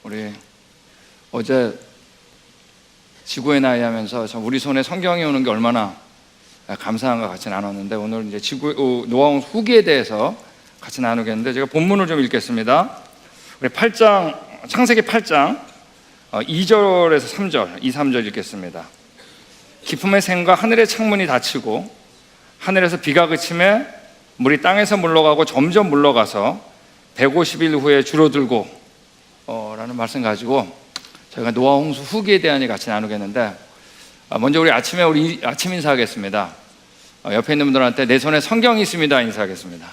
우리 어제 지구의 나이 하면서 참 우리 손에 성경이 오는 게 얼마나 감사한가 같이 나눴는데, 오늘 이제 노아홍수 후기에 대해서 같이 나누겠는데, 제가 본문을 좀 읽겠습니다. 우리 8장, 창세기 8장 2절에서 3절, 2, 3절 읽겠습니다. 깊음의 샘과 하늘의 창문이 닫히고 하늘에서 비가 그침에 물이 땅에서 물러가고 점점 물러가서 150일 후에 줄어들고 라는 말씀 가지고 저희가 노아홍수 후기에 대한 같이 나누겠는데, 먼저 우리 아침 인사하겠습니다. 옆에 있는 분들한테 내 손에 성경이 있습니다 인사하겠습니다.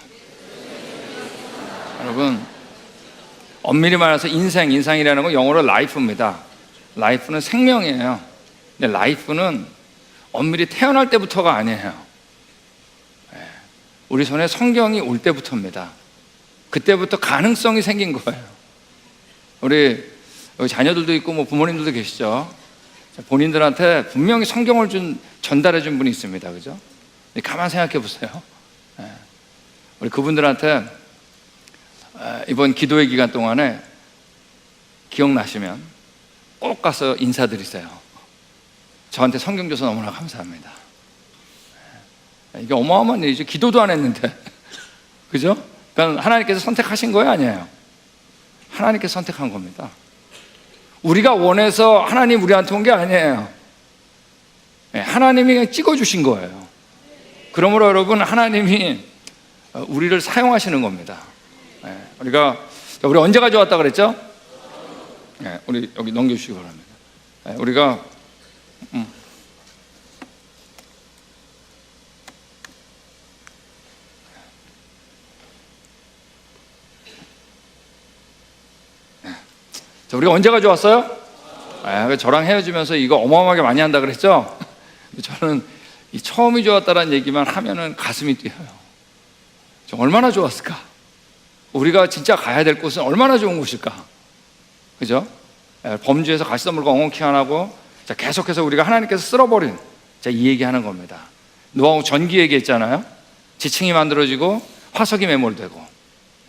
여러분, 엄밀히 말해서 인상이라는 건 영어로 life입니다. life는 생명이에요. 근데 life는 엄밀히 태어날 때부터가 아니에요. 우리 손에 성경이 올 때부터입니다. 그때부터 가능성이 생긴 거예요. 우리 여기 자녀들도 있고 뭐 부모님들도 계시죠. 본인들한테 분명히 성경을 전달해 준 분이 있습니다. 그죠? 가만 생각해 보세요. 우리 그분들한테 이번 기도의 기간 동안에 기억나시면 꼭 가서 인사드리세요. 저한테 성경 줘서 너무나 감사합니다. 이게 어마어마한 일이죠. 기도도 안 했는데. 그죠? 그러니까 하나님께서 선택하신 거예요, 아니에요? 하나님께서 선택한 겁니다. 우리가 원해서 하나님 우리한테 온 게 아니에요. 하나님이 그냥 찍어주신 거예요. 그러므로 여러분, 하나님이 우리를 사용하시는 겁니다. 우리 언제 가져왔다 그랬죠? 우리 여기 넘겨주시기 바랍니다. 우리가 우리가 언제 가져왔어요? 저랑 헤어지면서 이거 어마어마하게 많이 한다 그랬죠? 저는 이 처음이 좋았다라는 얘기만 하면은 가슴이 뛰어요. 얼마나 좋았을까? 우리가 진짜 가야 될 곳은 얼마나 좋은 곳일까? 그죠? 범주에서 가시덤불과 엉겅퀴 안 하고 계속해서 우리가 하나님께서 쓸어버린 이 얘기하는 겁니다. 노아홍수 전기 얘기했잖아요. 지층이 만들어지고 화석이 매몰되고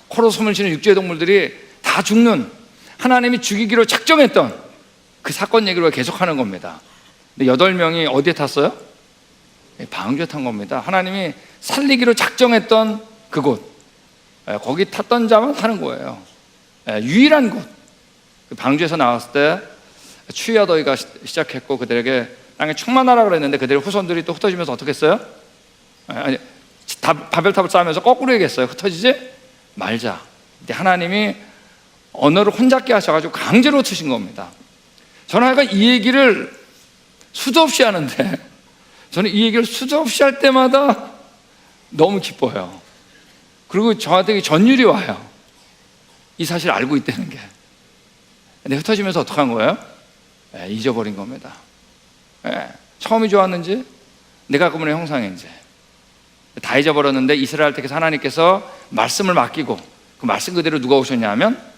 코로 숨을 쉬는 육지의 동물들이 다 죽는, 하나님이 죽이기로 작정했던 그 사건 얘기를 계속하는 겁니다. 근데 8명이 어디에 탔어요? 방주에 탄 겁니다. 하나님이 살리기로 작정했던 그곳, 거기 탔던 자만 사는 거예요. 유일한 곳. 방주에서 나왔을 때 추위와 더위가 시작했고 그들에게 땅에 충만하라 그랬는데 그들의 후손들이 또 흩어지면서 어떻게 했어요? 바벨탑을 쌓으면서 거꾸로 얘기했어요. 흩어지지 말자. 근데 하나님이 언어를 혼잡게 하셔가지고 강제로 트신 겁니다. 저는 이 얘기를 수도 없이 하는데, 저는 이 얘기를 수도 없이 할 때마다 너무 기뻐요. 그리고 저한테 전율이 와요. 이 사실을 알고 있다는 게. 근데 흩어지면서 어떻게 한 거예요? 잊어버린 겁니다. 처음이 좋았는지, 내가 그분의 형상인지 다 잊어버렸는데, 이스라엘 때께서 하나님께서 말씀을 맡기고 그 말씀 그대로 누가 오셨냐면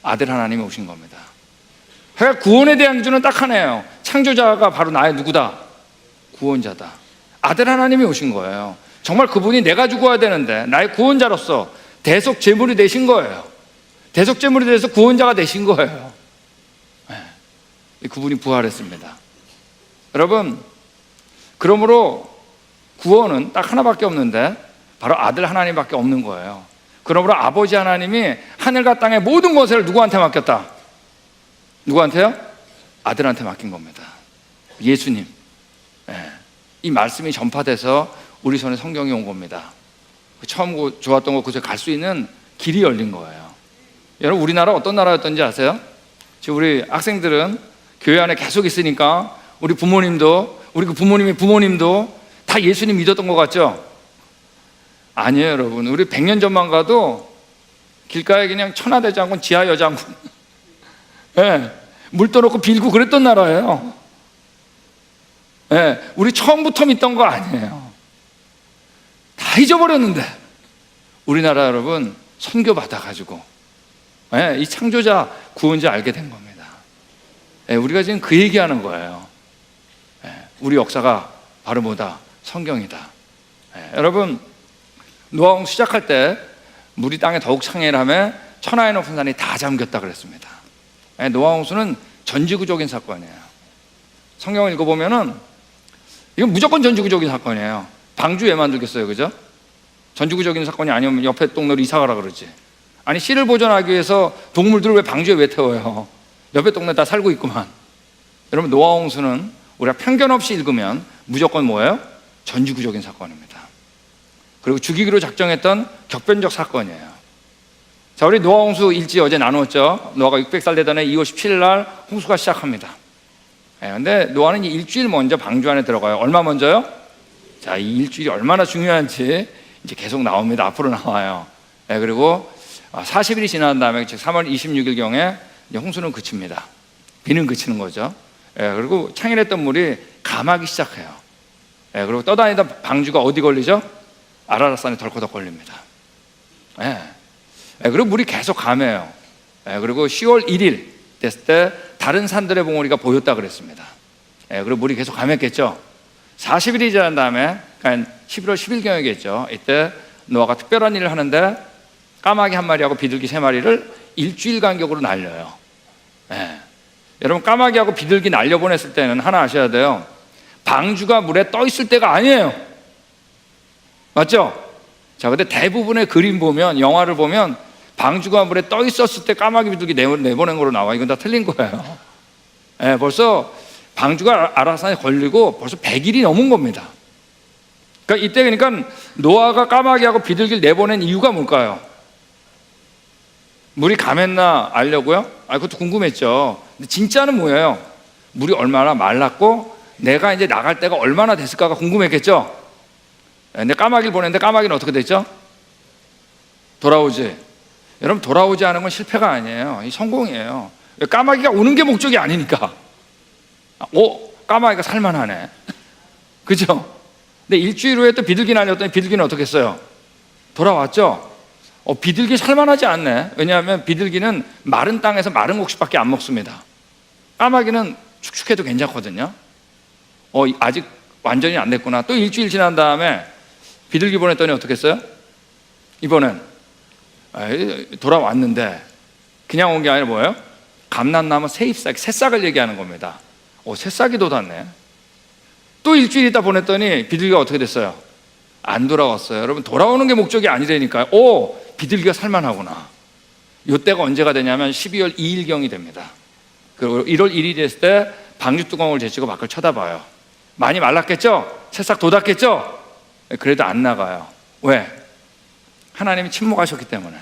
아들 하나님이 오신 겁니다. 그러니까 구원에 대한 기준은 딱 하나예요. 창조자가 바로 나의 누구다? 구원자다. 아들 하나님이 오신 거예요. 정말 그분이 내가 죽어야 되는데 나의 구원자로서 대속 제물이 되신 거예요. 대속 제물이 돼서 구원자가 되신 거예요. 그분이 부활했습니다. 여러분, 그러므로 구원은 딱 하나밖에 없는데 바로 아들 하나님밖에 없는 거예요. 그러므로 아버지 하나님이 하늘과 땅의 모든 것을 누구한테 맡겼다? 누구한테요? 아들한테 맡긴 겁니다. 예수님. 이 말씀이 전파돼서 우리 손에 성경이 온 겁니다. 처음 좋았던 곳에 갈 수 있는 길이 열린 거예요. 여러분, 우리나라 어떤 나라였던지 아세요? 지금 우리 학생들은 교회 안에 계속 있으니까 우리 부모님도, 우리 그 부모님의 부모님도 다 예수님 믿었던 것 같죠? 아니에요, 여러분. 우리 100년 전만 가도 길가에 그냥 천하대장군, 지하여장군 물 떠놓고 빌고 그랬던 나라예요. 우리 처음부터 믿던 거 아니에요. 다 잊어버렸는데 우리나라 여러분 선교 받아가지고 이 창조자, 구원자 알게 된 겁니다. 우리가 지금 그 얘기하는 거예요. 우리 역사가 바로 뭐다? 성경이다. 여러분, 노아홍수 시작할 때 물이 땅에 더욱 창해라며 천하의 높은 산이 다 잠겼다 그랬습니다. 노아 홍수는 전지구적인 사건이에요. 성경을 읽어보면은 이건 무조건 전지구적인 사건이에요. 방주 왜 만들겠어요, 그죠? 전지구적인 사건이 아니면 옆에 동네로 이사 가라 그러지. 아니, 씨를 보존하기 위해서 동물들을 왜 방주에 왜 태워요? 옆에 동네 다 살고 있구만. 여러분, 노아 홍수는 우리가 편견 없이 읽으면 무조건 뭐예요? 전지구적인 사건입니다. 그리고 죽이기로 작정했던 격변적 사건이에요. 자, 우리 노아 홍수 일지 어제 나누었죠. 노아가 600살 되던 해 2월 17일 날 홍수가 시작합니다. 근데 노아는 일주일 먼저 방주 안에 들어가요. 얼마 먼저요? 자, 이 일주일이 얼마나 중요한지 이제 계속 나옵니다. 앞으로 나와요. 그리고 40일이 지난 다음에 즉 3월 26일경에 홍수는 그칩니다. 비는 그치는 거죠. 그리고 창일했던 물이 감하기 시작해요. 그리고 떠다니던 방주가 어디 걸리죠? 아라랏산에 덜커덕 걸립니다. 그리고 물이 계속 감해요. 그리고 10월 1일 됐을 때 다른 산들의 봉우리가 보였다 그랬습니다. 그리고 물이 계속 감했겠죠. 40일이 지난 다음에 그러니까 11월 10일경이겠죠. 이때 노아가 특별한 일을 하는데 까마귀 한 마리하고 비둘기 3마리를 일주일 간격으로 날려요. 여러분, 까마귀하고 비둘기 날려보냈을 때는 하나 아셔야 돼요. 방주가 물에 떠 있을 때가 아니에요. 맞죠? 자, 근데 대부분의 그림 보면, 영화를 보면 방주가 물에 떠 있었을 때 까마귀 비둘기 내보낸 거로 나와. 이건 다 틀린 거예요. 벌써 방주가 아라산에 걸리고 벌써 100일이 넘은 겁니다. 그러니까 이때 그러니까 노아가 까마귀하고 비둘기를 내보낸 이유가 뭘까요? 물이 감했나 알려고요? 그것도 궁금했죠. 근데 진짜는 뭐예요? 물이 얼마나 말랐고 내가 이제 나갈 때가 얼마나 됐을까가 궁금했겠죠. 근데 까마귀를 보냈는데 까마귀는 어떻게 됐죠? 돌아오지. 여러분, 돌아오지 않은 건 실패가 아니에요. 이 성공이에요. 까마귀가 오는 게 목적이 아니니까. 까마귀가 살만하네. 그죠? 근데 일주일 후에 또 비둘기 날렸더니 비둘기는 어떻게 했어요? 돌아왔죠? 비둘기 살만하지 않네. 왜냐하면 비둘기는 마른 땅에서 마른 곡식밖에 안 먹습니다. 까마귀는 축축해도 괜찮거든요. 아직 완전히 안 됐구나. 또 일주일 지난 다음에 비둘기 보냈더니 어떻게 했어요? 이번엔 돌아왔는데 그냥 온 게 아니라 뭐예요? 감난나무 새잎사귀, 새싹을 얘기하는 겁니다. 새싹이 돋았네. 또 일주일 있다 보냈더니 비둘기가 어떻게 됐어요? 안 돌아왔어요. 여러분, 돌아오는 게 목적이 아니라니까요. 비둘기가 살만하구나. 이때가 언제가 되냐면 12월 2일경이 됩니다. 그리고 1월 1일이 됐을 때 방주 뚜껑을 제치고 밖을 쳐다봐요. 많이 말랐겠죠? 새싹 돋았겠죠? 그래도 안 나가요. 왜? 하나님이 침묵하셨기 때문에.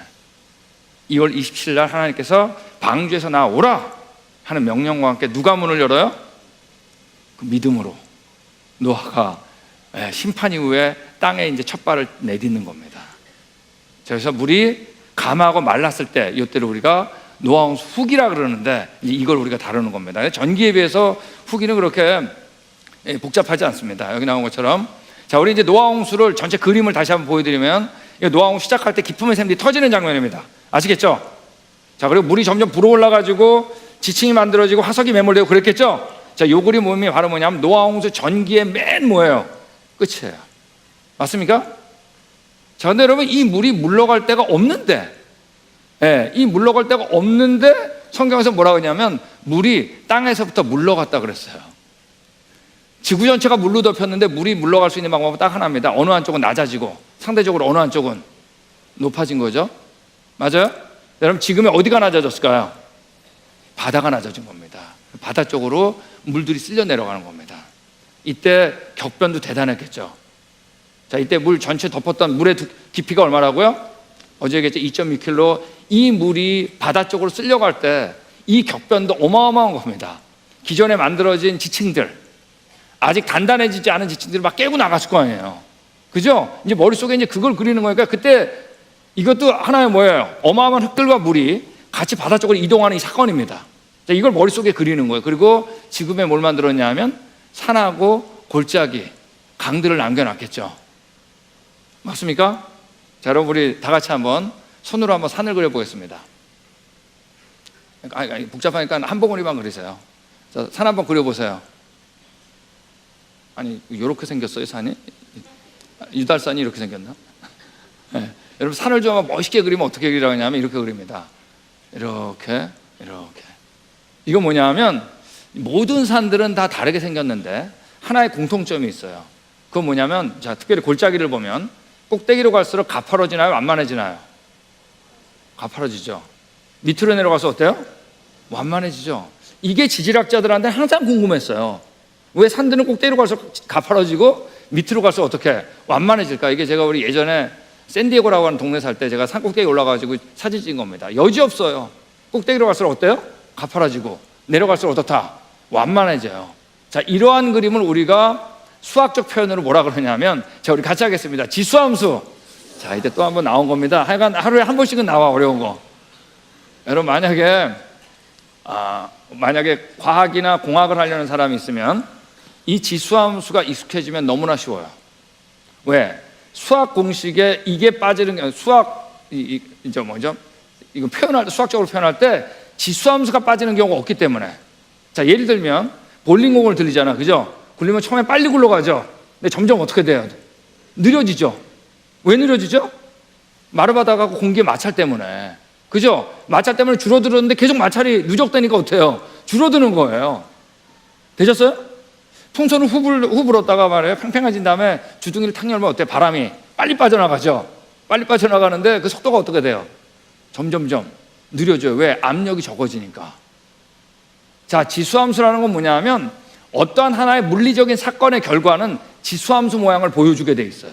2월 27일 날 하나님께서 방주에서 나오라 하는 명령과 함께 누가 문을 열어요? 그 믿음으로 노아가 심판 이후에 땅에 이제 첫 발을 내딛는 겁니다. 그래서 물이 감하고 말랐을 때 이때를 우리가 노아 홍수 후기라 그러는데 이걸 우리가 다루는 겁니다. 전기에 비해서 후기는 그렇게 복잡하지 않습니다. 여기 나온 것처럼. 자, 우리 이제 노아 홍수를 전체 그림을 다시 한번 보여드리면 노아 홍수 시작할 때 기품의 샘들이 터지는 장면입니다. 아시겠죠? 자, 그리고 물이 점점 불어올라가지고 지층이 만들어지고 화석이 매몰되고 그랬겠죠? 자, 요 그림 보면 바로 뭐냐면 노아 홍수 전기의 맨 뭐예요? 끝이에요. 맞습니까? 자, 근데 여러분, 이 물이 물러갈 데가 없는데, 이 물러갈 데가 없는데 성경에서 뭐라고 하냐면 물이 땅에서부터 물러갔다 그랬어요. 지구 전체가 물로 덮였는데 물이 물러갈 수 있는 방법은 딱 하나입니다. 어느 한쪽은 낮아지고 상대적으로 어느 한쪽은 높아진 거죠. 맞아요? 여러분, 지금의 어디가 낮아졌을까요? 바다가 낮아진 겁니다. 바다 쪽으로 물들이 쓸려 내려가는 겁니다. 이때 격변도 대단했겠죠. 자, 이때 물 전체 덮었던 물의 깊이가 얼마라고요? 어제 얘기했죠. 2.6km. 이 물이 바다 쪽으로 쓸려갈 때 이 격변도 어마어마한 겁니다. 기존에 만들어진 지층들, 아직 단단해지지 않은 지층들을 막 깨고 나갔을 거 아니에요. 그죠? 이제 머릿속에 이제 그걸 그리는 거니까 그때 이것도 하나의 뭐예요? 어마어마한 흙들과 물이 같이 바다 쪽으로 이동하는 이 사건입니다. 자, 이걸 머릿속에 그리는 거예요. 그리고 지금에 뭘 만들었냐 하면 산하고 골짜기, 강들을 남겨놨겠죠. 맞습니까? 자, 여러분, 우리 다 같이 한번 손으로 한번 산을 그려보겠습니다. 아니, 복잡하니까 한 봉우리만 그리세요. 자, 산 한번 그려보세요. 아니, 이렇게 생겼어요, 산이? 유달산이 이렇게 생겼나? 네. 여러분, 산을 좀 멋있게 그리면 어떻게 그리라고 하냐면 이렇게 그립니다. 이렇게. 이거 뭐냐면 모든 산들은 다 다르게 생겼는데 하나의 공통점이 있어요. 그건 뭐냐면, 자, 특별히 골짜기를 보면 꼭대기로 갈수록 가파라지나요? 완만해지나요? 가파라지죠. 밑으로 내려가서 어때요? 완만해지죠. 이게 지질학자들한테 항상 궁금했어요. 왜 산들은 꼭대기로 갈수록 가파라지고 밑으로 갈수록 어떻게 완만해질까? 이게 제가 우리 예전에 샌디에고라고 하는 동네 살 때 제가 산 꼭대기 올라가지고 사진 찍은 겁니다. 여지없어요. 꼭대기로 갈수록 어때요? 가파라지고 내려갈수록 어떻다? 완만해져요. 자, 이러한 그림을 우리가 수학적 표현으로 뭐라 그러냐면, 자, 우리 같이 하겠습니다. 지수함수. 자, 이제 또 한번 나온 겁니다. 하여간 하루에 한 번씩은 나와, 어려운 거. 여러분, 만약에 과학이나 공학을 하려는 사람이 있으면 이 지수함수가 익숙해지면 너무나 쉬워요. 왜? 수학 공식에 이게 빠지는 게, 이제 뭐죠? 이거 표현할 때, 수학적으로 표현할 때 지수함수가 빠지는 경우가 없기 때문에. 자, 예를 들면 볼링공을 들리잖아, 그죠? 굴리면 처음에 빨리 굴러가죠. 근데 점점 어떻게 돼요? 느려지죠. 왜 느려지죠? 마르바다하고 공기의 마찰 때문에. 그죠? 마찰 때문에 줄어들었는데 계속 마찰이 누적되니까 어때요? 줄어드는 거예요. 되셨어요? 풍선을 후 불었다가 말이에요, 팽팽해진 다음에 주둥이를 탁 열면 어때요? 바람이 빨리 빠져나가죠. 빨리 빠져나가는데 그 속도가 어떻게 돼요? 점점점 느려져요. 왜? 압력이 적어지니까. 자, 지수함수라는 건 뭐냐면 어떠한 하나의 물리적인 사건의 결과는 지수함수 모양을 보여주게 돼 있어요.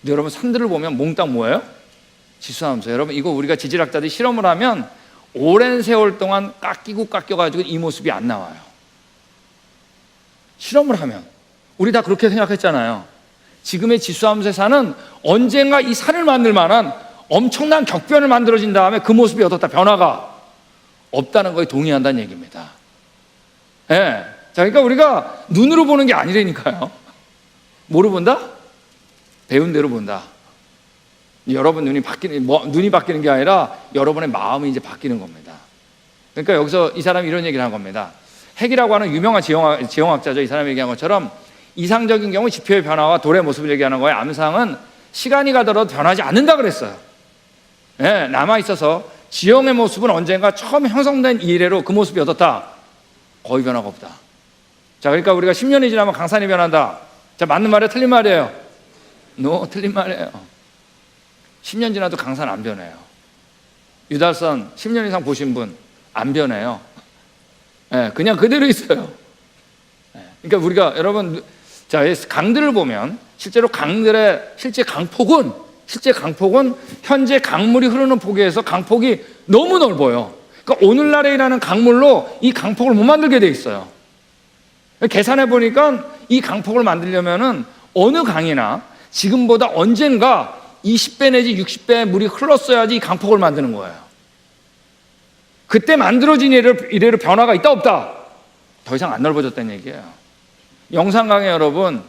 근데 여러분, 산들을 보면 몽땅 뭐예요? 지수함수. 여러분, 이거 우리가 지질학자들이 실험을 하면 오랜 세월 동안 깎여가지고 이 모습이 안 나와요. 실험을 하면. 우리 다 그렇게 생각했잖아요. 지금의 지수함수의 산은 언젠가 이 산을 만들 만한 엄청난 격변을 만들어진 다음에 그 모습이 어떻다? 변화가 없다는 거에 동의한다는 얘기입니다. 예. 자, 그러니까 우리가 눈으로 보는 게 아니라니까요. 뭐로 본다? 배운 대로 본다. 여러분 눈이 바뀌는 게 아니라 여러분의 마음이 이제 바뀌는 겁니다. 그러니까 여기서 이 사람이 이런 얘기를 한 겁니다. 핵이라고 하는 유명한 지형학자죠. 이 사람이 얘기한 것처럼 이상적인 경우 지표의 변화와 돌의 모습을 얘기하는 거예요. 암상은 시간이 가더라도 변하지 않는다 그랬어요. 예, 남아있어서 지형의 모습은 언젠가 처음 형성된 이래로 그 모습이 어떻다? 거의 변화가 없다. 자, 그러니까 우리가 10년이 지나면 강산이 변한다. 자, 맞는 말이에요? 틀린 말이에요? 틀린 말이에요. 10년 지나도 강산 안 변해요. 유달선 10년 이상 보신 분 안 변해요. 예, 그냥 그대로 있어요. 예, 그러니까 우리가 여러분, 자, 강들을 보면 실제로 강들의 실제 강폭은 현재 강물이 흐르는 폭에서 강폭이 너무 넓어요. 그러니까 오늘날에 일하는 강물로 이 강폭을 못 만들게 돼 있어요. 계산해 보니까 이 강폭을 만들려면은 어느 강이나 지금보다 언젠가 20배 내지 60배의 물이 흘렀어야지 이 강폭을 만드는 거예요. 그때 만들어진 이래로 변화가 있다 없다? 더 이상 안 넓어졌다는 얘기예요. 영산강에 여러분,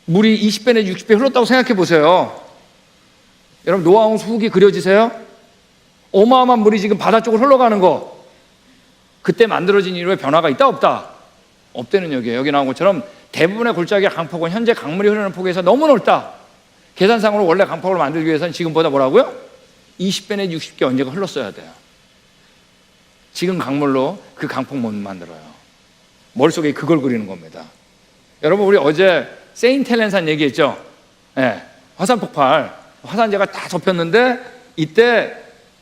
물이 20배 내지 60배 흘렀다고 생각해 보세요. 여러분, 노아홍수 후기 그려지세요? 어마어마한 물이 지금 바다 쪽으로 흘러가는 거, 그때 만들어진 이후에 변화가 있다 없다? 없다는 얘기예요. 여기 나온 것처럼 대부분의 골짜기의 강폭은 현재 강물이 흐르는 폭에서 너무 넓다. 계산상으로 원래 강폭을 만들기 위해서는 지금보다 뭐라고요? 20배 내지 60배 언제가 흘렀어야 돼요. 지금 강물로 그 강폭 못 만들어요. 머릿속에 그걸 그리는 겁니다. 여러분, 우리 어제 세인트 헬렌산 얘기했죠? 네, 화산 폭발, 화산재가 다 덮였는데 이때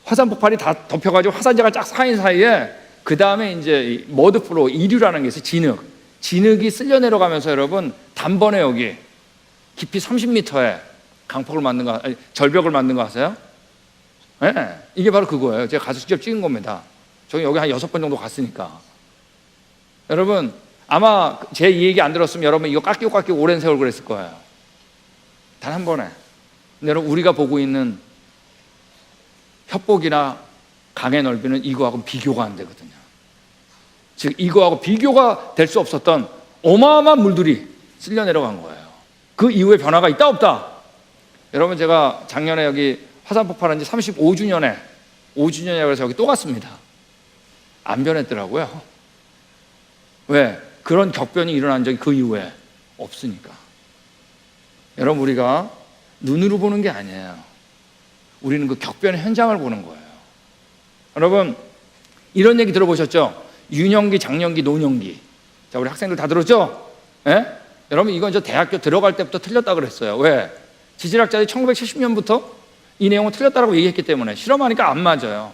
화산 폭발이 다 덮여가지고 화산재가 쫙 쌓인 사이에 그 다음에 이제 머드플로, 이류라는 게 있어요. 진흙이 쓸려 내려가면서 여러분, 단번에 여기 깊이 30m에 강폭을 만든 거, 절벽을 만든 거 아세요? 네, 이게 바로 그거예요. 제가 가서 직접 찍은 겁니다. 저기 여기 한 6번 정도 갔으니까. 여러분, 아마 제 이 얘기 안 들었으면 여러분 이거 깎이고 오랜 세월 그랬을 거예요. 단 한 번에. 근데 여러분, 우리가 보고 있는 협곡이나 강의 넓이는 이거하고 비교가 안 되거든요. 즉 이거하고 비교가 될 수 없었던 어마어마한 물들이 쓸려 내려간 거예요. 그 이후에 변화가 있다 없다? 여러분, 제가 작년에 여기 화산 폭발한 지 35주년에 5주년이라고 해서 여기 또 갔습니다. 안 변했더라고요. 왜? 그런 격변이 일어난 적이 그 이후에 없으니까. 여러분, 우리가 눈으로 보는 게 아니에요. 우리는 그 격변의 현장을 보는 거예요. 여러분, 이런 얘기 들어보셨죠? 유년기, 장년기, 노년기. 자, 우리 학생들 다 들었죠? 예? 여러분, 이건 저 대학교 들어갈 때부터 틀렸다 그랬어요. 왜? 지질학자들이 1970년부터 이 내용은 틀렸다고 얘기했기 때문에 실험하니까 안 맞아요.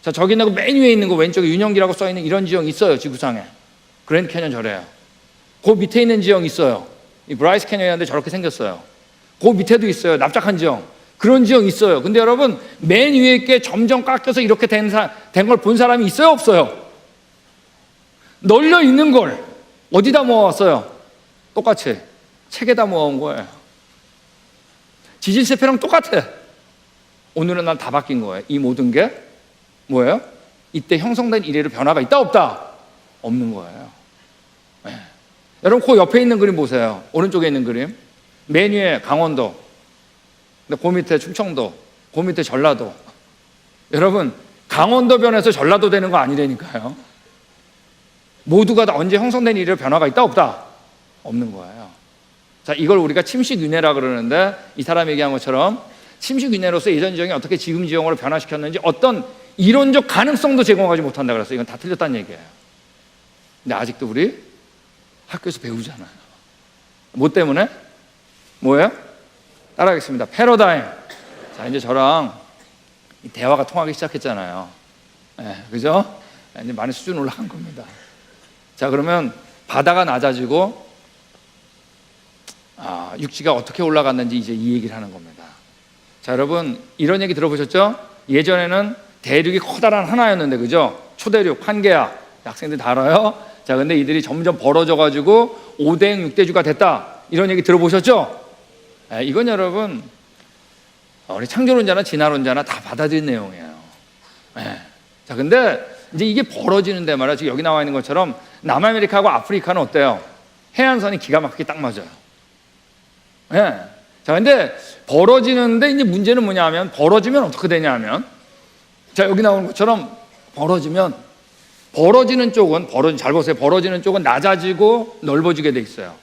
자, 저기 있는 거 맨 위에 있는 거 왼쪽에 윤영기라고 써있는 이런 지형이 있어요. 지구상에. 그랜드 캐년 절에요. 그 밑에 있는 지형이 있어요. 이 브라이스 캐년이라는데 저렇게 생겼어요. 그 밑에도 있어요. 납작한 지형. 그런 지형 있어요. 근데 여러분, 맨 위에 있게 점점 깎여서 이렇게 된 걸 본 사람이 있어요? 없어요? 널려 있는 걸 어디다 모아왔어요? 똑같이 책에다 모아온 거예요. 지질세표랑 똑같아. 오늘은 난 다 바뀐 거예요. 이 모든 게 뭐예요? 이때 형성된 이래로 변화가 있다 없다? 없는 거예요. 네. 여러분, 그 옆에 있는 그림 보세요. 오른쪽에 있는 그림. 맨 위에 강원도, 근데 그 밑에 충청도, 그 밑에 전라도. 여러분, 강원도 변해서 전라도 되는 거 아니라니까요. 모두가 다 언제 형성된 이래로 변화가 있다 없다? 없는 거예요. 자, 이걸 우리가 침식윤회라 그러는데, 이 사람이 얘기한 것처럼 침식윤회로서 예전 지형이 어떻게 지금 지형으로 변화시켰는지 어떤 이론적 가능성도 제공하지 못한다 그랬어요. 이건 다 틀렸다는 얘기예요. 근데 아직도 우리 학교에서 배우잖아요. 뭐 때문에? 뭐예요? 따라하겠습니다. 패러다임. 자, 이제 저랑 대화가 통하기 시작했잖아요. 네, 그죠? 이제 많이 수준 올라간 겁니다. 자, 그러면 바다가 낮아지고 육지가 어떻게 올라갔는지 이제 이 얘기를 하는 겁니다. 자, 여러분, 이런 얘기 들어보셨죠? 예전에는 대륙이 커다란 하나였는데, 그죠? 초대륙, 판게아. 학생들 다 알아요? 자, 근데 이들이 점점 벌어져가지고 5대 6대주가 됐다. 이런 얘기 들어보셨죠? 이건 여러분, 우리 창조론자나 진화론자나 다 받아들인 내용이에요. 자, 근데 이제 이게 벌어지는데 말이야. 지금 여기 나와 있는 것처럼 남아메리카하고 아프리카는 어때요? 해안선이 기가 막히게 딱 맞아요. 자, 근데 벌어지는데 이제 문제는 뭐냐 하면, 벌어지면 어떻게 되냐 하면, 자, 여기 나오는 것처럼 벌어지는 쪽은, 잘 보세요. 벌어지는 쪽은 낮아지고 넓어지게 돼 있어요.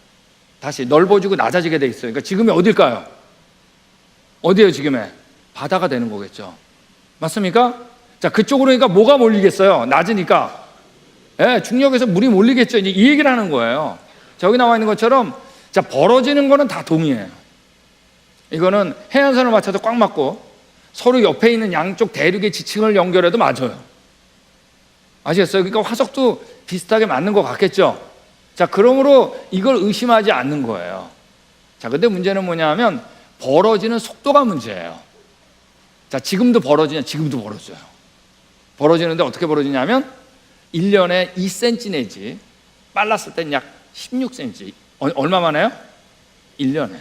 다시 넓어지고 낮아지게 돼 있어요. 그러니까 지금이 어딜까요? 어디예요, 지금에? 바다가 되는 거겠죠. 맞습니까? 자, 그쪽으로 그러니까 뭐가 몰리겠어요? 낮으니까. 중력에서 물이 몰리겠죠. 이제 이 얘기를 하는 거예요. 자, 여기 나와 있는 것처럼, 자, 벌어지는 거는 다 동이에요. 이거는 해안선을 맞춰서 꽉 맞고 서로 옆에 있는 양쪽 대륙의 지층을 연결해도 맞아요. 아시겠어요? 그러니까 화석도 비슷하게 맞는 것 같겠죠? 자, 그러므로 이걸 의심하지 않는 거예요. 자, 근데 문제는 뭐냐 하면 벌어지는 속도가 문제예요. 자, 지금도 벌어져요. 벌어지는데 어떻게 벌어지냐면 1년에 2cm 내지 빨랐을 땐 약 16cm. 얼마만 해요? 1년에.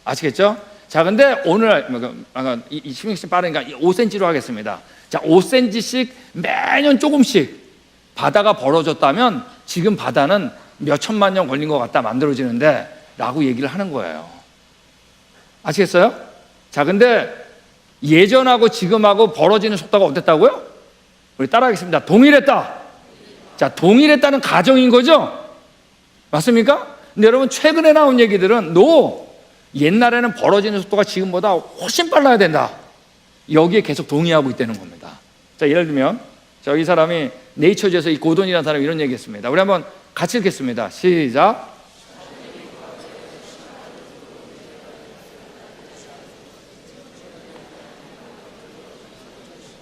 아시겠죠? 자, 근데 오늘 이 16cm 빠르니까 5cm로 하겠습니다. 자, 5cm씩 매년 조금씩 바다가 벌어졌다면 지금 바다는 몇 천만 년 걸린 것 같다 만들어지는데 라고 얘기를 하는 거예요. 아시겠어요? 자, 근데 예전하고 지금하고 벌어지는 속도가 어땠다고요? 우리 따라하겠습니다. 동일했다. 자, 동일했다는 가정인 거죠? 맞습니까? 근데 여러분, 최근에 나온 얘기들은 옛날에는 벌어지는 속도가 지금보다 훨씬 빨라야 된다. 여기에 계속 동의하고 있다는 겁니다. 자, 예를 들면 이 사람이 네이처지에서 이 고돈이라는 사람이 이런 얘기했습니다. 우리 한번 같이 읽겠습니다. 시작.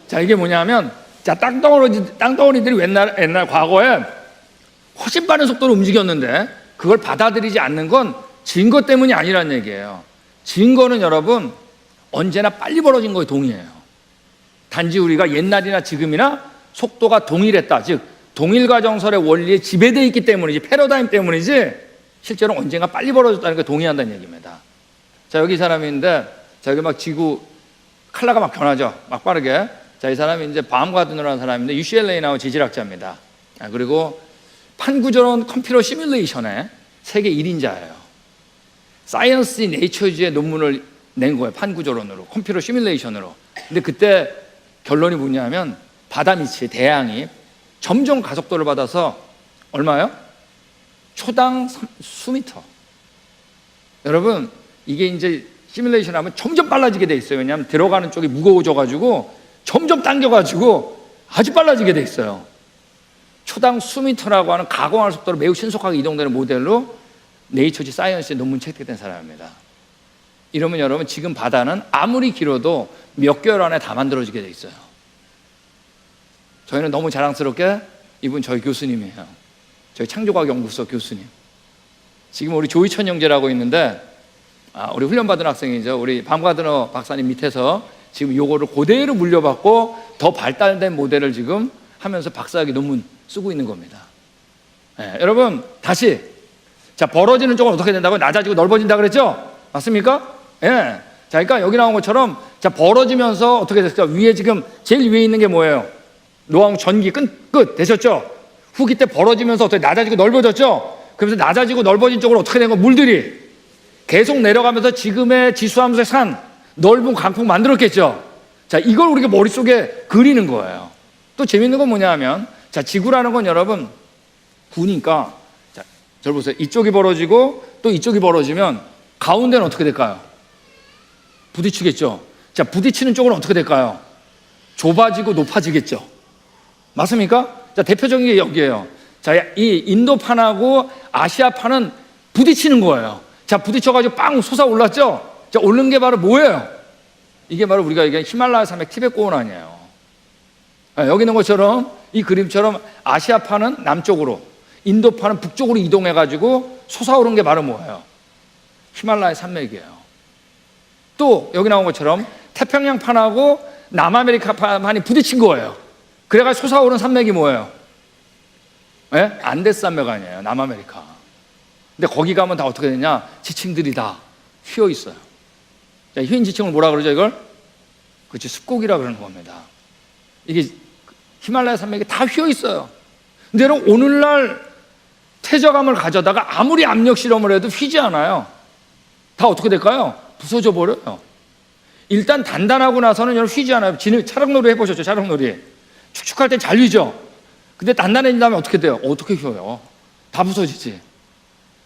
자, 이게 뭐냐면, 자, 땅덩어리들이 옛날 과거에 훨씬 빠른 속도로 움직였는데 그걸 받아들이지 않는 건 증거 때문이 아니라는 얘기예요. 증거는 여러분 언제나 빨리 벌어진 거에 동의해요. 단지 우리가 옛날이나 지금이나 속도가 동일했다, 즉 동일과정설의 원리에 지배되어 있기 때문이지, 패러다임 때문이지 실제로 언젠가 빨리 벌어졌다는 게 동의한다는 얘기입니다. 자, 여기 사람인데, 자, 여기 막 지구 칼라가 막 변하죠, 막 빠르게. 자, 이 사람이 이제 바움가드너라는 사람인데 UCLA 나온 지질학자입니다. 그리고 판구조론 컴퓨터 시뮬레이션의 세계 1인자예요. 사이언스 네이처지의 논문을 낸 거예요. 판구조론으로, 컴퓨터 시뮬레이션으로. 근데 그때 결론이 뭐냐면 바다 밑이, 대양이 점점 가속도를 받아서 얼마요? 초당 수미터. 여러분, 이게 이제 시뮬레이션 하면 점점 빨라지게 돼 있어요. 왜냐하면 들어가는 쪽이 무거워져가지고 점점 당겨가지고 아주 빨라지게 돼 있어요. 초당 수미터라고 하는 가공할 속도로 매우 신속하게 이동되는 모델로 네이처지 사이언스에 논문 채택된 사람입니다. 이러면 여러분, 지금 바다는 아무리 길어도 몇 개월 안에 다 만들어지게 돼 있어요. 저희는 너무 자랑스럽게 이분 저희 교수님이에요. 저희 창조과학 연구소 교수님. 지금 우리 조희천 형제라고 있는데, 우리 훈련받은 학생이죠. 우리 밤가드너 박사님 밑에서 지금 요거를 그대로 물려받고 더 발달된 모델을 지금 하면서 박사학위 논문 쓰고 있는 겁니다. 여러분, 다시. 자, 벌어지는 쪽은 어떻게 된다고요? 낮아지고 넓어진다 그랬죠? 맞습니까? 자, 그러니까 여기 나온 것처럼, 자, 벌어지면서 어떻게 됐을까? 위에 지금 제일 위에 있는 게 뭐예요? 노화홍 전기 끝 되셨죠? 후기 때 벌어지면서 어떻게 낮아지고 넓어졌죠? 그러면서 낮아지고 넓어진 쪽으로 어떻게 된 거? 물들이 계속 내려가면서 지금의 지수함수의 산, 넓은 강풍 만들었겠죠? 자, 이걸 우리가 머릿속에 그리는 거예요. 또 재밌는 건 뭐냐 하면, 자, 지구라는 건 여러분, 구니까, 자, 저 보세요. 이쪽이 벌어지고 또 이쪽이 벌어지면 가운데는 어떻게 될까요? 부딪히겠죠? 자, 부딪히는 쪽은 어떻게 될까요? 좁아지고 높아지겠죠? 맞습니까? 자, 대표적인 게 여기에요. 자, 이 인도판하고 아시아판은 부딪히는 거예요. 자, 부딪혀가지고 빵 솟아올랐죠? 자, 오른 게 바로 뭐예요? 이게 바로 우리가 얘기하는 히말라야 산맥 티벳 고원 아니에요. 여기 있는 것처럼, 이 그림처럼 아시아판은 남쪽으로, 인도판은 북쪽으로 이동해가지고 솟아오른 게 바로 뭐예요? 히말라야 산맥이에요. 또 여기 나온 것처럼 태평양판하고 남아메리카판이 부딪힌 거예요. 그래가지고 솟아오른 산맥이 뭐예요? 안데스 산맥 아니에요. 남아메리카. 근데 거기 가면 다 어떻게 되냐? 지층들이 다 휘어 있어요. 자, 휘인 지층을 뭐라 그러죠, 이걸? 그렇지, 습곡이라 그러는 겁니다. 이게 히말라야 산맥이 다 휘어 있어요. 근데 여러분, 오늘날 퇴적함을 가져다가 아무리 압력 실험을 해도 휘지 않아요. 다 어떻게 될까요? 부서져 버려요. 일단 단단하고 나서는 여러분 휘지 않아요. 차량놀이 해보셨죠? 차량놀이. 축축할 땐 잘 휘죠. 근데 단단해진 다음에 어떻게 돼요? 어떻게 휘어요? 다 부서지지.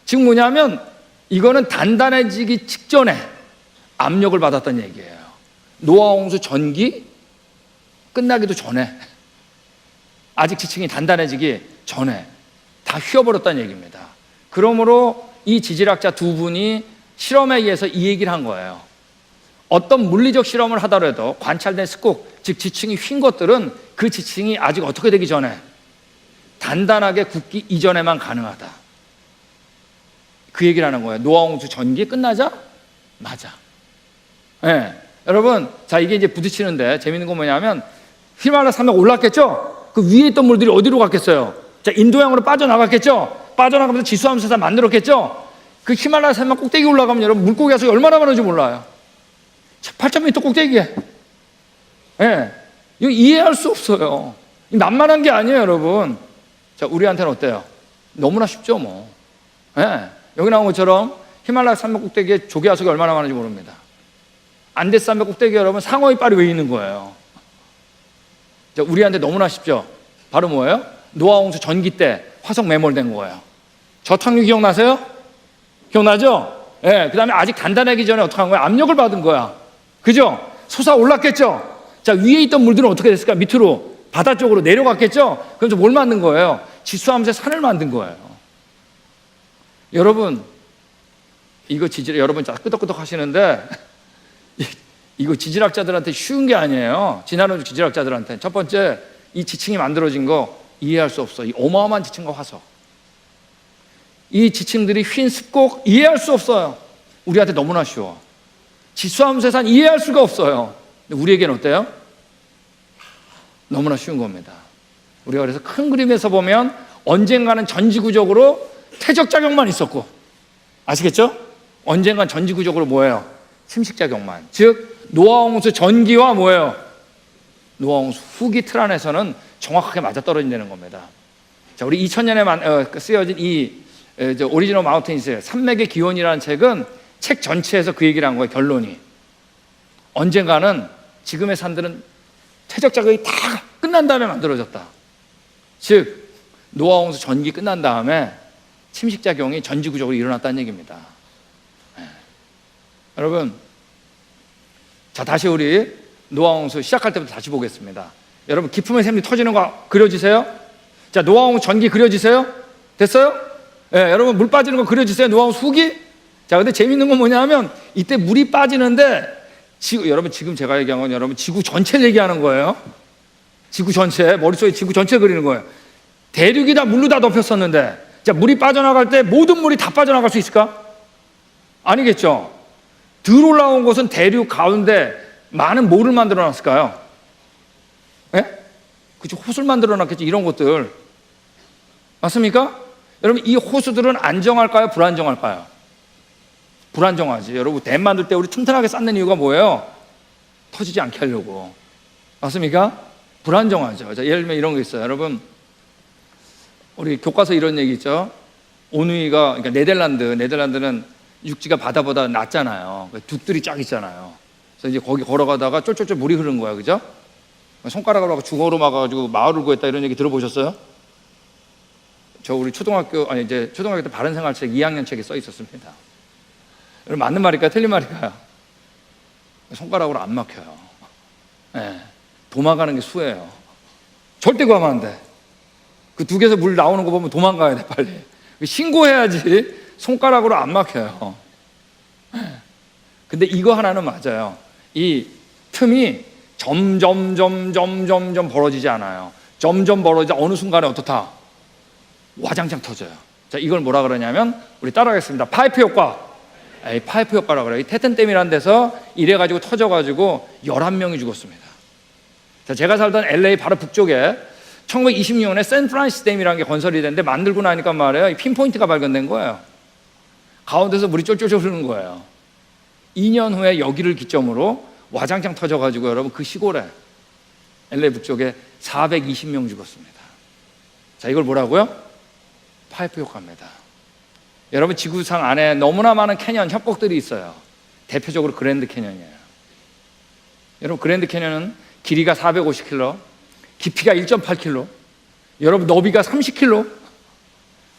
지금 뭐냐면 이거는 단단해지기 직전에 압력을 받았다는 얘기예요. 노아홍수 전기 끝나기도 전에, 아직 지층이 단단해지기 전에 다 휘어버렸다는 얘기입니다. 그러므로 이 지질학자 두 분이 실험에 의해서 이 얘기를 한 거예요. 어떤 물리적 실험을 하더라도 관찰된 습곡, 즉 지층이 휜 것들은 그 지층이 아직 어떻게 되기 전에, 단단하게 굳기 이전에만 가능하다. 그 얘기를 하는 거예요. 노아홍수 전기 끝나자? 맞아. 여러분, 자, 이게 이제 부딪히는데 재밌는 건 뭐냐면, 히말라야 산맥 올랐겠죠? 그 위에 있던 물들이 어디로 갔겠어요? 자, 인도양으로 빠져나갔겠죠? 빠져나가면서 지수함수산 만들었겠죠? 그 히말라야 산맥 꼭대기 올라가면 여러분, 물고기 가서 얼마나 많은지 몰라요. 8,000m 꼭대기에. 이거 이해할 수 없어요. 만만한 게 아니에요, 여러분. 자, 우리한테는 어때요? 너무나 쉽죠, 뭐. 여기 나온 것처럼 히말라야 산맥 꼭대기에 조개화석이 얼마나 많은지 모릅니다. 안데스 산맥 꼭대기에 여러분, 상어 이빨이 왜 있는 거예요? 자, 우리한테 너무나 쉽죠? 바로 뭐예요? 노아홍수 전기 때 화석 매몰된 거예요. 저탕류 기억나세요? 기억나죠? 그 다음에 아직 단단하기 전에 어떻게 한 거야? 압력을 받은 거야. 그죠? 솟아올랐겠죠? 자, 위에 있던 물들은 어떻게 됐을까? 밑으로, 바다 쪽으로 내려갔겠죠? 그럼 뭘 만든 거예요? 지수함수의 산을 만든 거예요. 여러분, 이거 여러분 끄덕끄덕 하시는데, 이거 지질학자들한테 쉬운 게 아니에요. 지난해 지질학자들한테. 첫 번째, 이 지층이 만들어진 거 이해할 수 없어. 이 어마어마한 지층과 화석. 이 지층들이 휜 습곡 이해할 수 없어요. 우리한테 너무나 쉬워. 지수함수의 산 이해할 수가 없어요. 근데 우리에게는 어때요? 너무나 쉬운 겁니다. 우리가 그래서 큰 그림에서 보면 언젠가는 전지구적으로 퇴적작용만 있었고, 아시겠죠? 언젠간 전지구적으로 뭐예요? 침식작용만. 즉 노아홍수 전기와 뭐예요? 노아홍수 후기 틀 안에서는 정확하게 맞아떨어진다는 겁니다. 자, 우리 2000년에 쓰여진 이 오리지널 마운틴스 산맥의 기원이라는 책은 책 전체에서 그 얘기를 한 거예요. 결론이 언젠가는 지금의 산들은 퇴적작용이 다 끝난 다음에 만들어졌다. 즉 노아홍수 전기 끝난 다음에 침식작용이 전지구적으로 일어났다는 얘기입니다. 여러분, 자, 다시 우리 노아홍수 시작할 때부터 다시 보겠습니다. 여러분 기품의 샘이 터지는 거 그려지세요? 자, 노아홍 전기 그려지세요? 됐어요? 예, 여러분 물 빠지는 거 그려지세요? 노아홍 후기? 자, 근데 재밌는 건 뭐냐면 이때 물이 빠지는데 여러분 지금 제가 얘기한 건 여러분 지구 전체를 얘기하는 거예요. 지구 전체, 머릿속에 지구 전체 그리는 거예요. 대륙이 다 물로 다 덮였었는데, 자, 물이 빠져나갈 때 모든 물이 다 빠져나갈 수 있을까? 아니겠죠. 들 올라온 곳은 대륙 가운데 많은 뭐를 만들어 놨을까요? 예? 그쵸, 호수를 만들어 놨겠지, 이런 것들. 맞습니까? 여러분, 이 호수들은 안정할까요? 불안정할까요? 불안정하지. 여러분, 댐 만들 때 우리 튼튼하게 쌓는 이유가 뭐예요? 터지지 않게 하려고. 맞습니까? 불안정하죠. 자, 예를 들면 이런 거 있어요. 여러분, 우리 교과서 이런 얘기 있죠. 오누이가, 그러니까 네덜란드는 육지가 바다보다 낮잖아요. 둑들이 쫙 있잖아요. 그래서 이제 거기 걸어가다가 쫄쫄쫄 물이 흐르는 거야, 그죠? 손가락으로 하고 중어로 막아가지고 마을을 구했다, 이런 얘기 들어보셨어요? 저 우리 초등학교 때 바른생활책 2학년 책에 써 있었습니다. 여러분, 맞는 말일까요? 틀린 말일까요? 손가락으로 안 막혀요. 네. 도망가는 게 수예요. 절대 구하면 안 돼. 그 둑에서 물 나오는 거 보면 도망가야 돼, 빨리. 신고해야지. 손가락으로 안 막혀요. 네. 근데 이거 하나는 맞아요. 이 틈이 점점 벌어지지 않아요. 점점 벌어지자 어느 순간에 어떻다? 와장창 터져요. 자, 이걸 뭐라 그러냐면, 우리 따라하겠습니다. 파이프 효과. 파이프 효과라고 그래요. 이 테튼댐이라는 데서 이래가지고 터져가지고 11명이 죽었습니다. 자, 제가 살던 LA 바로 북쪽에 1926년에 샌프란시스 댐이라는 게 건설이 됐는데, 만들고 나니까 말이에요, 이 핀포인트가 발견된 거예요. 가운데서 물이 쫄쫄쫄 흐르는 거예요. 2년 후에 여기를 기점으로 와장창 터져가지고 여러분 그 시골에 LA 북쪽에 420명 죽었습니다. 자, 이걸 뭐라고요? 파이프 효과입니다. 여러분, 지구상 안에 너무나 많은 캐년, 협곡들이 있어요. 대표적으로 그랜드 캐년이에요. 여러분, 그랜드 캐년은 길이가 450km, 깊이가 1.8km, 여러분 너비가 30km.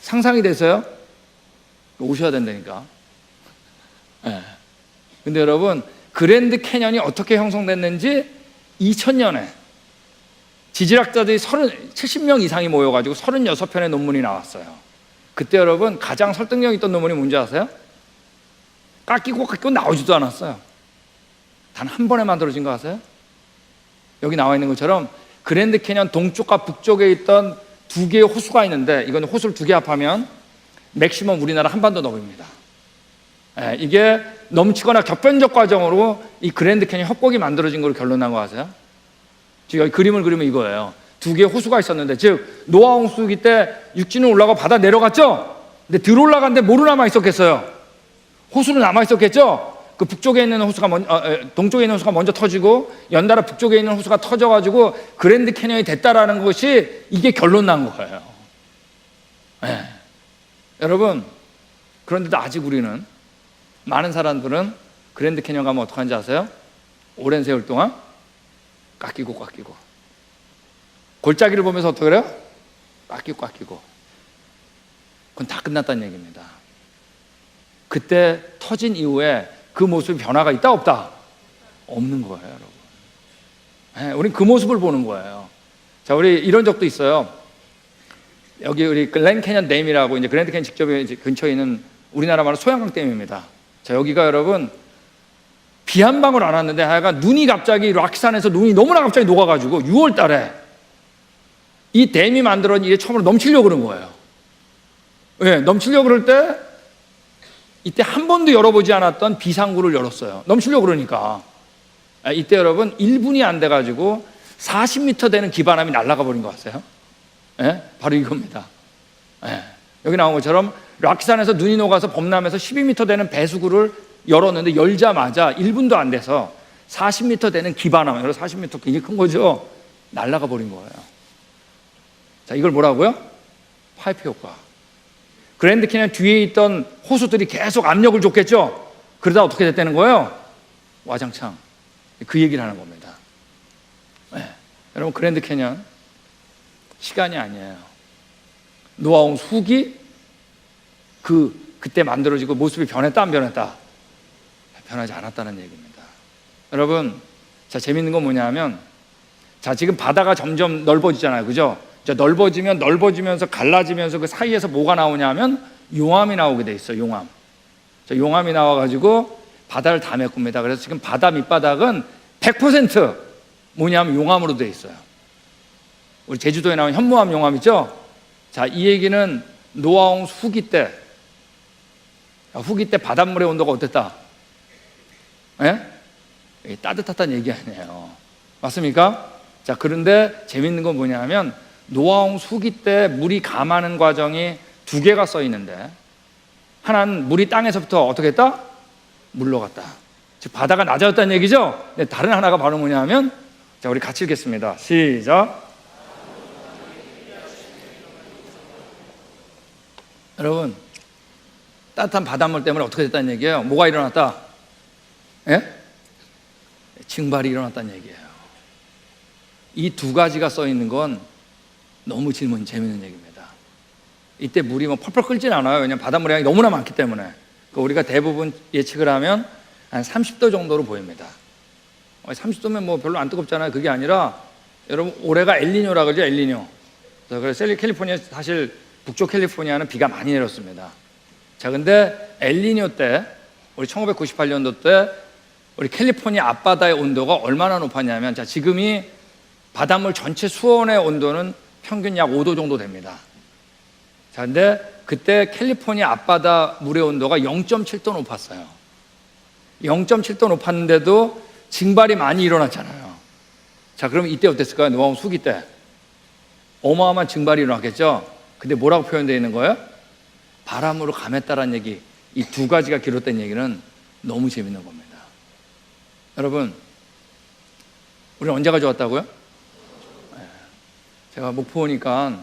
상상이 되세요? 오셔야 된다니까. 네. 근데 여러분, 그랜드 캐년이 어떻게 형성됐는지 2000년에 지질학자들이 70명 이상이 모여가지고 36편의 논문이 나왔어요. 그때 여러분 가장 설득력 있던 논문이 뭔지 아세요? 깎이고 나오지도 않았어요. 단 한 번에 만들어진 거 아세요? 여기 나와 있는 것처럼 그랜드 캐년 동쪽과 북쪽에 있던 두 개의 호수가 있는데, 이건 호수를 두 개 합하면 맥시멈 우리나라 한반도 너비입니다. 이게 넘치거나 격변적 과정으로 이 그랜드 캐년 협곡이 만들어진 걸로 결론난 거 아세요? 지금 여기 그림을 그리면 이거예요. 두 개의 호수가 있었는데, 즉 노아 홍수기 때 육지는 올라가 바다 내려갔죠? 근데 들 올라갔는데 뭐로 남아 있었겠어요? 호수로 남아 있었겠죠? 그 북쪽에 있는 호수가 동쪽에 있는 호수가 먼저 터지고 연달아 북쪽에 있는 호수가 터져가지고 그랜드 캐년이 됐다라는 것이, 이게 결론 난 거예요. 네. 여러분, 그런데도 아직 우리는, 많은 사람들은 그랜드 캐년 가면 어떡하는지 아세요? 오랜 세월 동안 깎이고 골짜기를 보면서 어떻게 그래요? 깎이고. 그건 다 끝났다는 얘기입니다. 그때 터진 이후에 그 모습이 변화가 있다 없다? 없는 거예요, 여러분. 네, 우린 그 모습을 보는 거예요. 자, 우리 이런 적도 있어요. 여기 우리 글렌 캐년 댐이라고, 이제 그랜드 캐년 직접 근처에 있는 우리나라 말로 소양강 댐입니다. 자, 여기가 여러분 비 한 방울 안 왔는데 하여간 눈이 갑자기, 락산에서 눈이 너무나 갑자기 녹아가지고 6월 달에 이 댐이 만들어진, 이게 처음으로 넘치려고 그런 거예요. 왜? 넘치려고 그럴 때 이때 한 번도 열어보지 않았던 비상구를 열었어요. 넘치려고 그러니까. 이때 여러분 1분이 안 돼가지고 40m 되는 기반함이 날아가 버린 거 아세요? 바로 이겁니다. 여기 나온 것처럼 락산에서 눈이 녹아서 범람해서 12m 되는 배수구를 열었는데, 열자마자 1분도 안 돼서 40m 되는 기반함, 여러분 40m 굉장히 큰 거죠? 날아가 버린 거예요. 자, 이걸 뭐라고요? 파이프 효과. 그랜드 캐년 뒤에 있던 호수들이 계속 압력을 줬겠죠? 그러다 어떻게 됐다는 거예요? 와장창. 그 얘기를 하는 겁니다. 여러분, 그랜드 캐년 시간이 아니에요. 노아 홍수 후기, 그때 만들어지고 모습이 변했다 안 변했다? 변하지 않았다는 얘기입니다. 여러분, 자, 재밌는 건 뭐냐면 자, 지금 바다가 점점 넓어지잖아요. 그죠? 자, 넓어지면서 갈라지면서 그 사이에서 뭐가 나오냐 하면 용암이 나오게 돼 있어요. 용암. 자, 용암이 나와가지고 바다를 다 메꿉니다. 그래서 지금 바다 밑바닥은 100% 뭐냐면 용암으로 돼 있어요. 우리 제주도에 나온 현무암 용암 있죠? 자, 이 얘기는 노아홍 후기 때 바닷물의 온도가 어땠다? 예? 따뜻했다는 얘기 아니에요. 맞습니까? 자, 그런데 재밌는 건 뭐냐면 노아홍 후기 때 물이 감하는 과정이 두 개가 써 있는데, 하나는 물이 땅에서부터 어떻게 했다? 물러갔다. 즉 바다가 낮아졌다는 얘기죠. 근데 다른 하나가 바로 뭐냐면, 자, 우리 같이 읽겠습니다. 시작. 여러분, 따뜻한 바닷물 때문에 어떻게 됐다는 얘기예요? 뭐가 일어났다? 예? 증발이 일어났다는 얘기예요. 이 두 가지가 써 있는 건 너무 재밌는 얘기입니다. 이때 물이 뭐 펄펄 끓진 않아요. 왜냐하면 바닷물 양이 너무나 많기 때문에. 우리가 대부분 예측을 하면 한 30도 정도로 보입니다. 30도면 뭐 별로 안 뜨겁잖아요. 그게 아니라 여러분, 올해가 엘니뇨라 그러죠. 엘니뇨. 그래서 캘리포니아, 사실 북쪽 캘리포니아는 비가 많이 내렸습니다. 자, 근데 엘니뇨 때, 우리 1998년도 때 우리 캘리포니아 앞바다의 온도가 얼마나 높았냐면, 자, 지금이 바닷물 전체 수온의 온도는 평균 약 5도 정도 됩니다. 자, 근데 그때 캘리포니아 앞바다 물의 온도가 0.7도 높았어요. 0.7도 높았는데도 증발이 많이 일어났잖아요. 자, 그럼 이때 어땠을까요? 노아홍 수기 때 어마어마한 증발이 일어났겠죠. 근데 뭐라고 표현되어 있는 거예요? 바람으로 감했다라는 얘기. 이 두 가지가 기록된 얘기는 너무 재밌는 겁니다. 여러분, 우리는 언제가 좋았다고요? 제가 목포 오니까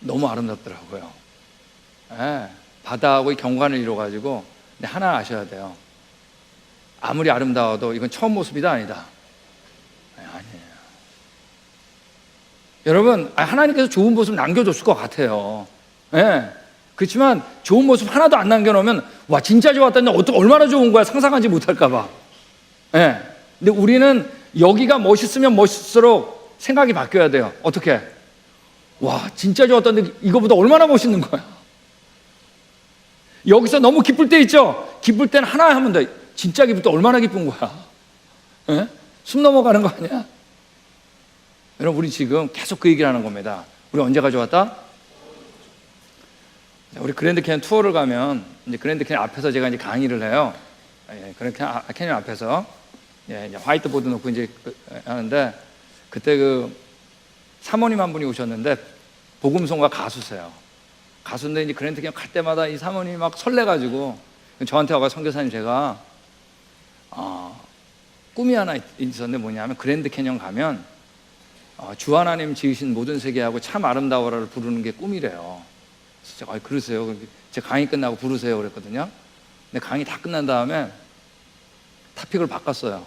너무 아름답더라고요. 바다하고 이 경관을 이뤄가지고. 근데 하나 아셔야 돼요. 아무리 아름다워도 이건 처음 모습이다, 아니다? 아니에요. 여러분, 하나님께서 좋은 모습 남겨줬을 것 같아요. 그렇지만 좋은 모습 하나도 안 남겨놓으면, 와, 진짜 좋았다는데 얼마나 좋은 거야, 상상하지 못할까봐. 근데 우리는 여기가 멋있으면 멋있을수록 생각이 바뀌어야 돼요. 어떻게? 와, 진짜 좋았다는데 이거보다 얼마나 멋있는 거야. 여기서 너무 기쁠 때 있죠? 기쁠 때는 하나 하면 돼. 진짜 기쁠 때 얼마나 기쁜 거야. 숨 넘어가는 거 아니야? 여러분, 우리 지금 계속 그 얘기를 하는 겁니다. 우리 언제가 좋았다? 우리 그랜드 캐년 투어를 가면, 이제 그랜드 캐년 앞에서 제가 이제 강의를 해요. 그랜드 캐년 앞에서 이제 화이트보드 놓고 이제 하는데, 그때 그 사모님 한 분이 오셨는데 복음성가 가수세요. 가수인데 이제 그랜드 캐년 갈 때마다 이 사모님이 막 설레가지고 저한테 와서, 선교사님, 제가 꿈이 하나 있었는데 뭐냐면 그랜드 캐년 가면 주 하나님 지으신 모든 세계하고 참 아름다워라를 부르는 게 꿈이래요. 그래서 제가 그러세요. 제 강의 끝나고 부르세요 그랬거든요. 근데 강의 다 끝난 다음에 타픽을 바꿨어요.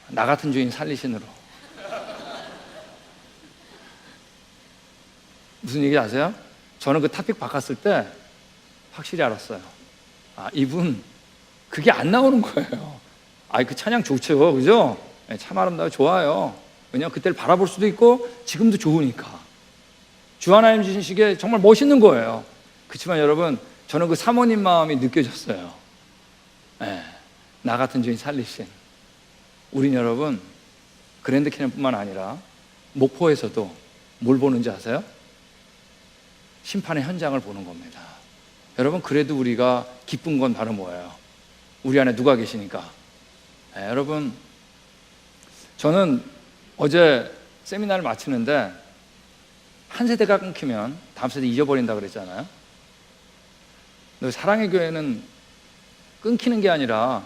나 같은 주인 살리신으로. 무슨 얘기 아세요? 저는 그 타픽 바꿨을 때 확실히 알았어요. 이분 그게 안 나오는 거예요. 그 찬양 좋죠, 그죠? 참 아름다워, 좋아요. 왜냐하면 그때를 바라볼 수도 있고 지금도 좋으니까. 주 하나님 주신 시계 정말 멋있는 거예요. 그렇지만 여러분, 저는 그 사모님 마음이 느껴졌어요. 나 같은 주인 살리신. 우린 여러분, 그랜드 캐년뿐만 아니라 목포에서도 뭘 보는지 아세요? 심판의 현장을 보는 겁니다. 여러분, 그래도 우리가 기쁜 건 바로 뭐예요? 우리 안에 누가 계시니까. 여러분, 저는 어제 세미나를 마치는데 한 세대가 끊기면 다음 세대 잊어버린다 그랬잖아요. 근데 사랑의 교회는 끊기는 게 아니라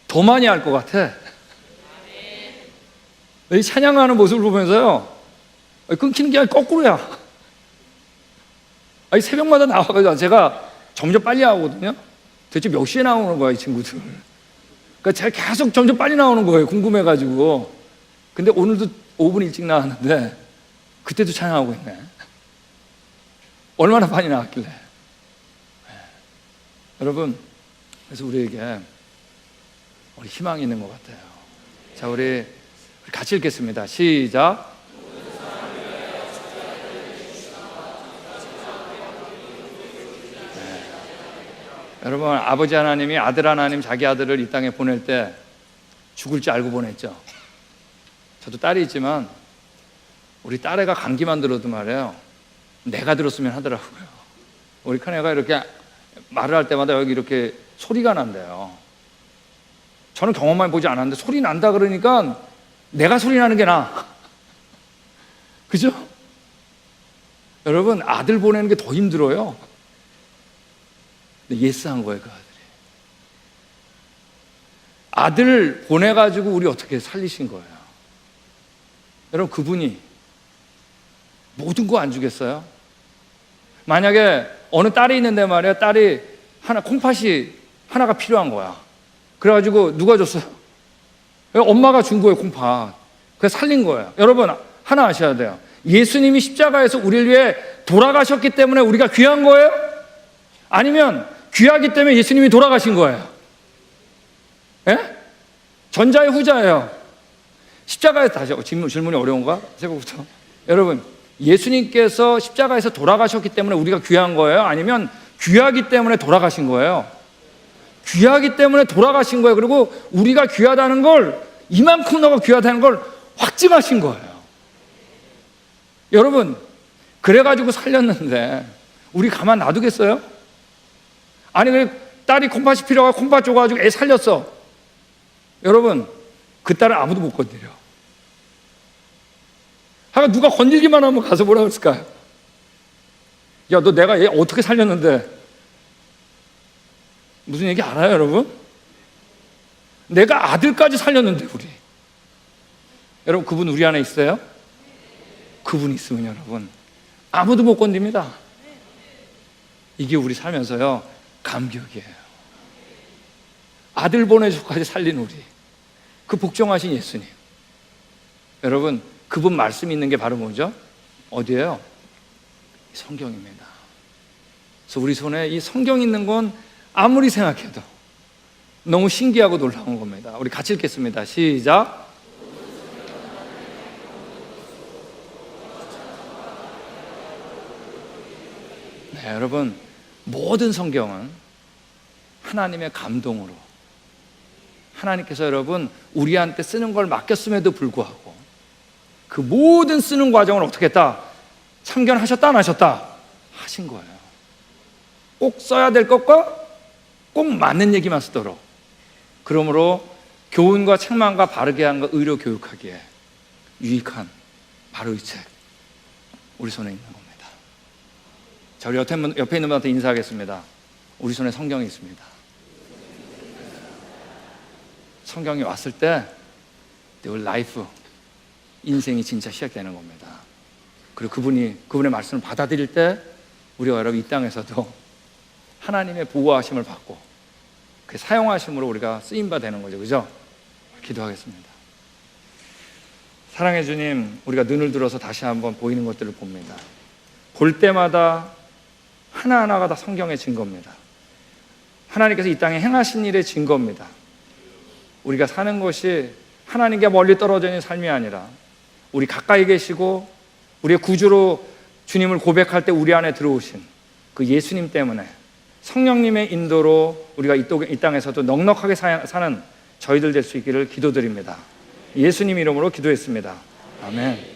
더 많이 할 것 같아. 이 찬양하는 모습을 보면서요, 끊기는 게 아니라 거꾸로야. 새벽마다 나와가지고 제가 점점 빨리 나오거든요. 대체 몇 시에 나오는 거야, 이 친구들. 그러니까 제가 계속 점점 빨리 나오는 거예요, 궁금해가지고. 근데 오늘도 5분 일찍 나왔는데 그때도 찬양하고 있네. 얼마나 많이 나왔길래. 여러분, 그래서 우리에게 희망이 있는 것 같아요. 자, 우리 같이 읽겠습니다. 시작. 여러분, 아버지 하나님이 아들 하나님, 자기 아들을 이 땅에 보낼 때 죽을 줄 알고 보냈죠. 저도 딸이 있지만 우리 딸애가 감기만 들어도 말이에요, 내가 들었으면 하더라고요. 우리 큰애가 이렇게 말을 할 때마다 여기 이렇게 소리가 난대요. 저는 경험만 보지 않았는데 소리 난다 그러니까 내가 소리 나는 게 나아. 그죠? 여러분, 아들 보내는 게 더 힘들어요. 근데 예스한 거예요, 그 아들이. 아들 보내가지고 우리 어떻게 살리신 거예요. 여러분, 그분이 모든 거 안 주겠어요? 만약에 어느 딸이 있는데 말이야, 딸이 하나, 콩팥이 하나가 필요한 거야. 그래가지고 누가 줬어요? 엄마가 준 거예요, 콩팥. 그래서 살린 거예요. 여러분, 하나 아셔야 돼요. 예수님이 십자가에서 우리를 위해 돌아가셨기 때문에 우리가 귀한 거예요? 아니면 귀하기 때문에 예수님이 돌아가신 거예요? 예? 전자의 후자예요. 십자가에서, 다시 질문이 어려운가? 새벽부터. 여러분, 예수님께서 십자가에서 돌아가셨기 때문에 우리가 귀한 거예요? 아니면 귀하기 때문에 돌아가신 거예요? 귀하기 때문에 돌아가신 거예요. 그리고 우리가 귀하다는 걸, 이만큼 너가 귀하다는 걸 확증하신 거예요. 여러분, 그래가지고 살렸는데 우리 가만 놔두겠어요? 아니, 딸이 콩팥이 필요하고 콩팥 줘가지고 애 살렸어. 여러분, 그 딸은 아무도 못 건드려. 하여간 누가 건들기만 하면 가서 뭐라고 했을까요? 야, 너 내가 얘 어떻게 살렸는데. 무슨 얘기 알아요, 여러분? 내가 아들까지 살렸는데, 우리. 여러분, 그분 우리 안에 있어요? 그분 있으면 여러분, 아무도 못 건듭니다. 이게 우리 살면서요, 감격이에요. 아들 보내줘까지 살린 우리, 그 복종하신 예수님. 여러분, 그분 말씀이 있는 게 바로 뭐죠? 어디예요? 성경입니다. 그래서 우리 손에 이 성경 있는 건 아무리 생각해도 너무 신기하고 놀라운 겁니다. 우리 같이 읽겠습니다. 시작. 네, 여러분, 모든 성경은 하나님의 감동으로, 하나님께서 여러분 우리한테 쓰는 걸 맡겼음에도 불구하고 그 모든 쓰는 과정을 어떻게 했다? 참견하셨다, 안 하셨다? 하신 거예요. 꼭 써야 될 것과 꼭 맞는 얘기만 쓰도록. 그러므로 교훈과 책망과 바르게 한과 의로 교육하기에 유익한 바로 이 책, 우리 손에 있는 겁니다. 자, 우리 옆에 있는 분한테 인사하겠습니다. 우리 손에 성경이 있습니다. 성경이 왔을 때 내 라이프, 인생이 진짜 시작되는 겁니다. 그리고 그분의 말씀을 받아들일 때 우리가 여러분 이 땅에서도 하나님의 보호하심을 받고 그 사용하심으로 우리가 쓰임바 되는 거죠. 그죠? 기도하겠습니다. 사랑해 주님, 우리가 눈을 들어서 다시 한번 보이는 것들을 봅니다. 볼 때마다 하나하나가 다 성경의 증거입니다. 하나님께서 이 땅에 행하신 일의 증거입니다. 우리가 사는 것이 하나님께 멀리 떨어져 있는 삶이 아니라 우리 가까이 계시고 우리의 구주로 주님을 고백할 때 우리 안에 들어오신 그 예수님 때문에 성령님의 인도로 우리가 이 땅에서도 넉넉하게 사는 저희들 될 수 있기를 기도드립니다. 예수님 이름으로 기도했습니다. 아멘.